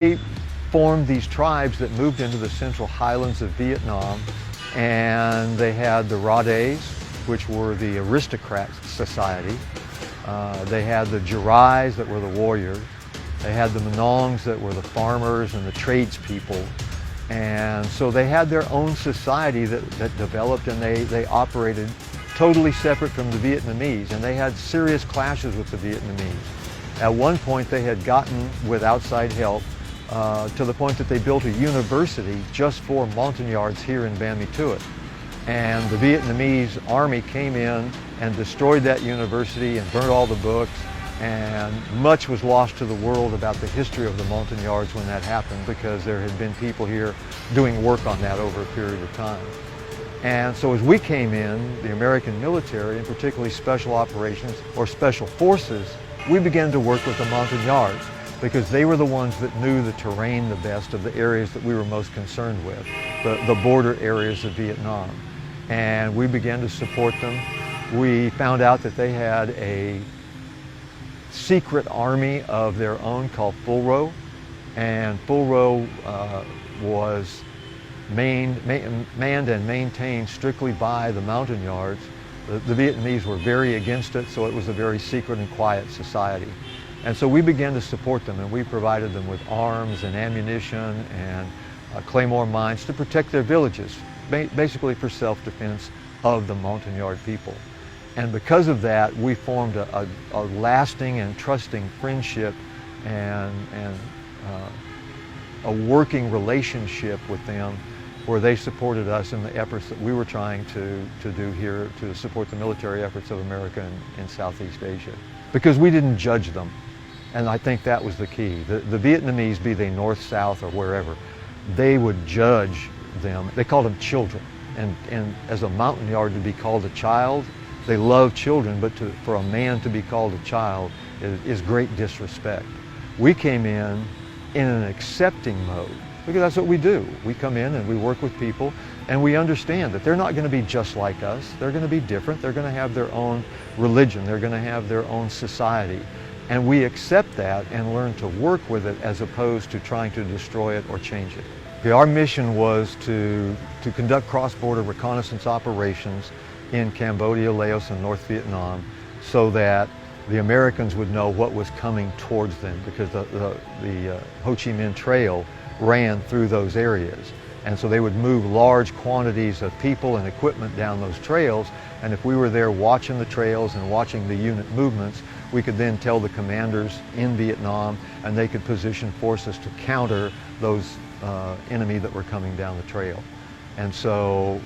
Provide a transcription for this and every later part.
They formed these tribes that moved into the central highlands of Vietnam, and they had the Rades, which were the aristocrat society. They had the Jarais that were the warriors. They had the Manongs that were the farmers and the tradespeople. And so they had their own society that developed, and they operated totally separate from the Vietnamese, and they had serious clashes with the Vietnamese. At one point they had gotten, with outside help, to the point that they built a university just for Montagnards here in Ban My Thuột. And the Vietnamese army came in and destroyed that university and burnt all the books, and much was lost to the world about the history of the Montagnards when that happened, because there had been people here doing work on that over a period of time. And so as we came in, the American military, and particularly special operations or special forces, we began to work with the Montagnards, because they were the ones that knew the terrain the best of the areas that we were most concerned with, the border areas of Vietnam. And we began to support them. We found out that they had a secret army of their own called Phu Ro, and Phu Ro was manned and maintained strictly by the Montagnards. The Vietnamese were very against it, so it was a very secret and quiet society. And so we began to support them, and we provided them with arms and ammunition and claymore mines to protect their villages, basically for self-defense of the Montagnard people. And because of that, we formed a lasting and trusting friendship and a working relationship with them, where they supported us in the efforts that we were trying to do here to support the military efforts of America in Southeast Asia. Because we didn't judge them. And I think that was the key. The Vietnamese, be they north, south, or wherever, they would judge them. They called them children. And as a Montagnard to be called a child, they love children, but for a man to be called a child is great disrespect. We came in an accepting mode, because that's what we do. We come in and we work with people, and we understand that they're not going to be just like us. They're going to be different. They're going to have their own religion. They're going to have their own society. And we accept that and learn to work with it, as opposed to trying to destroy it or change it. Okay, our mission was to conduct cross-border reconnaissance operations in Cambodia, Laos, and North Vietnam, so that the Americans would know what was coming towards them, because the Ho Chi Minh Trail ran through those areas. And so they would move large quantities of people and equipment down those trails, and if we were there watching the trails and watching the unit movements, we could then tell the commanders in Vietnam, and they could position forces to counter those enemy that were coming down the trail. And so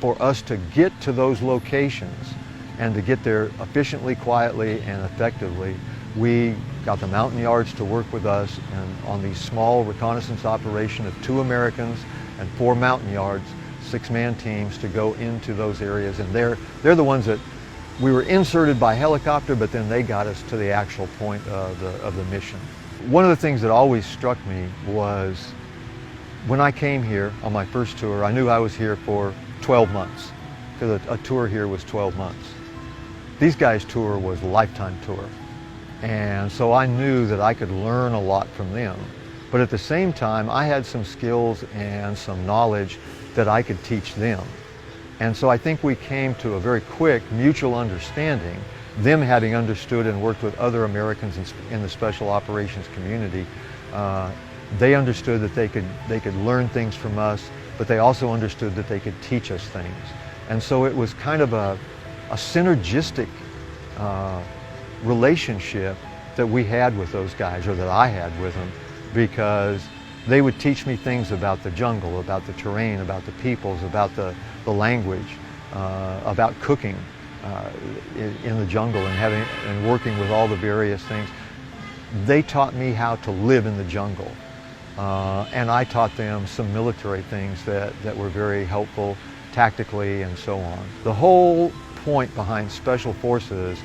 for us to get to those locations and to get there efficiently, quietly, and effectively, we got the Montagnards to work with us and on these small reconnaissance operation of 2 Americans and 4 Montagnards, 6-man teams, to go into those areas. And they're the ones that we were inserted by helicopter, but then they got us to the actual point of the mission. One of the things that always struck me was when I came here on my first tour, I knew I was here for 12 months, because a tour here was 12 months. These guys' tour was a lifetime tour. And so I knew that I could learn a lot from them. But at the same time, I had some skills and some knowledge that I could teach them. And so I think we came to a very quick mutual understanding, them having understood and worked with other Americans in the special operations community. They understood that they could learn things from us, but they also understood that they could teach us things. And so it was kind of a synergistic relationship that we had with those guys, or that I had with them, because they would teach me things about the jungle, about the terrain, about the peoples, about the language, about cooking in the jungle and working with all the various things. They taught me how to live in the jungle, and I taught them some military things that were very helpful tactically and so on. The whole point behind Special Forces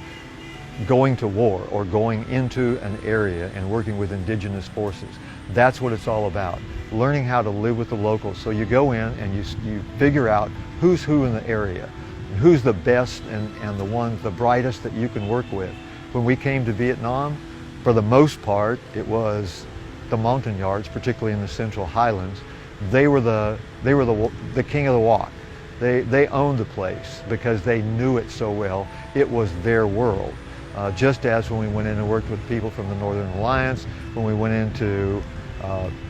going to war or going into an area and working with indigenous forces, that's what it's all about. Learning how to live with the locals. So you go in and you figure out who's who in the area, who's the best and the brightest that you can work with. When we came to Vietnam, for the most part, it was the Montagnards, particularly in the Central Highlands, they were the king of the walk. They owned the place because they knew it so well. It was their world. Just as when we went in and worked with people from the Northern Alliance, when we went into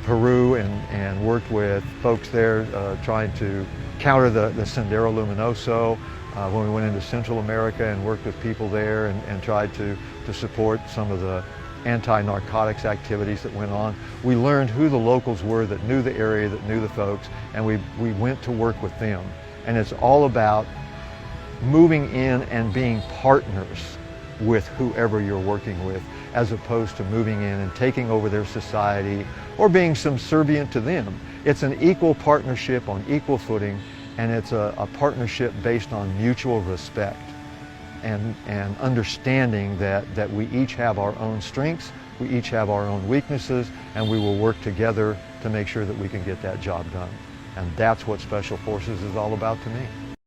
Peru and worked with folks there trying to counter the Sendero Luminoso, when we went into Central America and worked with people there and tried to support some of the anti-narcotics activities that went on. We learned who the locals were that knew the area, that knew the folks, and we went to work with them. And it's all about moving in and being partners with whoever you're working with, as opposed to moving in and taking over their society or being subservient to them. It's an equal partnership on equal footing, and it's a partnership based on mutual respect and understanding that we each have our own strengths, we each have our own weaknesses, and we will work together to make sure that we can get that job done. And that's what Special Forces is all about to me.